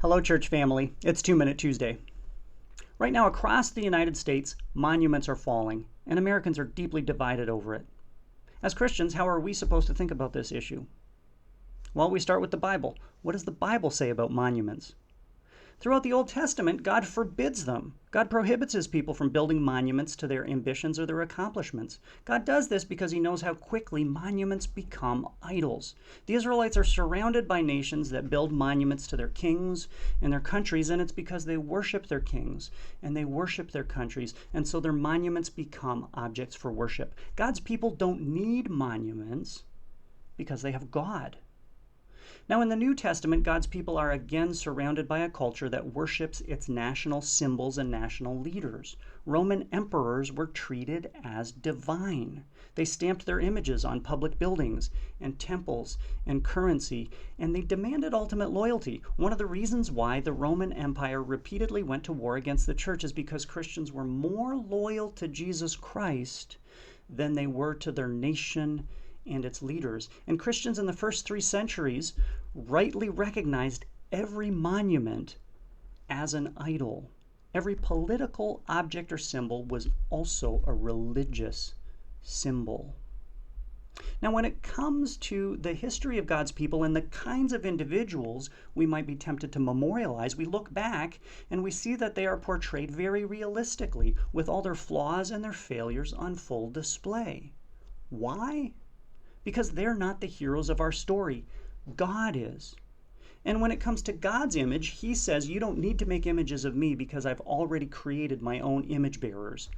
Hello, church family. It's 2 Minute Tuesday. Right now, across the United States, monuments are falling, and Americans are deeply divided over it. As Christians, how are we supposed to think about this issue? Well, we start with the Bible. What does the Bible say about monuments? Throughout the Old Testament, God forbids them. God prohibits his people from building monuments to their ambitions or their accomplishments. God does this because he knows how quickly monuments become idols. The Israelites are surrounded by nations that build monuments to their kings and their countries, and it's because they worship their kings and they worship their countries, and so their monuments become objects for worship. God's people don't need monuments because they have God. Now, in the New Testament, God's people are again surrounded by a culture that worships its national symbols and national leaders. Roman emperors were treated as divine. They stamped their images on public buildings and temples and currency, and they demanded ultimate loyalty. One of the reasons why the Roman Empire repeatedly went to war against the church is because Christians were more loyal to Jesus Christ than they were to their nation and its leaders. And Christians in the first 3 centuries rightly recognized every monument as an idol. Every political object or symbol was also a religious symbol. Now, when it comes to the history of God's people and the kinds of individuals we might be tempted to memorialize, we look back and we see that they are portrayed very realistically, with all their flaws and their failures on full display. Why? Because they're not the heroes of our story. God is. And when it comes to God's image, he says, you don't need to make images of me because I've already created my own image bearers.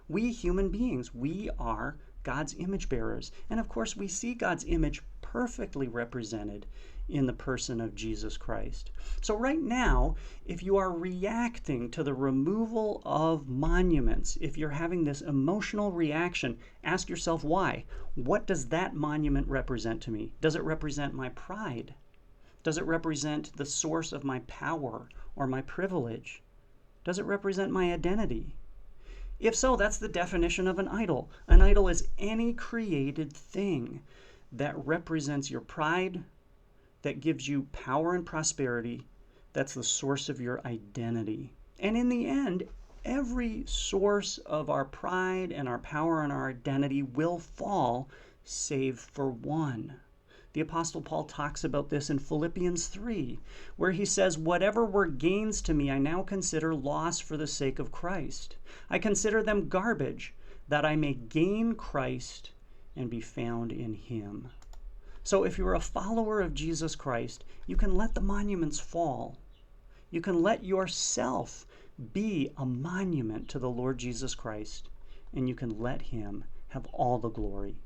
We human beings, we are God's image bearers. And of course, we see God's image perfectly represented in the person of Jesus Christ. So right now, if you are reacting to the removal of monuments, if you're having this emotional reaction, ask yourself why. What does that monument represent to me? Does it represent my pride? Does it represent the source of my power or my privilege? Does it represent my identity? If so, that's the definition of an idol. An idol is any created thing that represents your pride, that gives you power and prosperity, that's the source of your identity. And in the end, every source of our pride and our power and our identity will fall, save for one. The Apostle Paul talks about this in Philippians 3, where he says, whatever were gains to me, I now consider loss for the sake of Christ. I consider them garbage, that I may gain Christ and be found in him. So if you're a follower of Jesus Christ, you can let the monuments fall. You can let yourself be a monument to the Lord Jesus Christ, and you can let him have all the glory.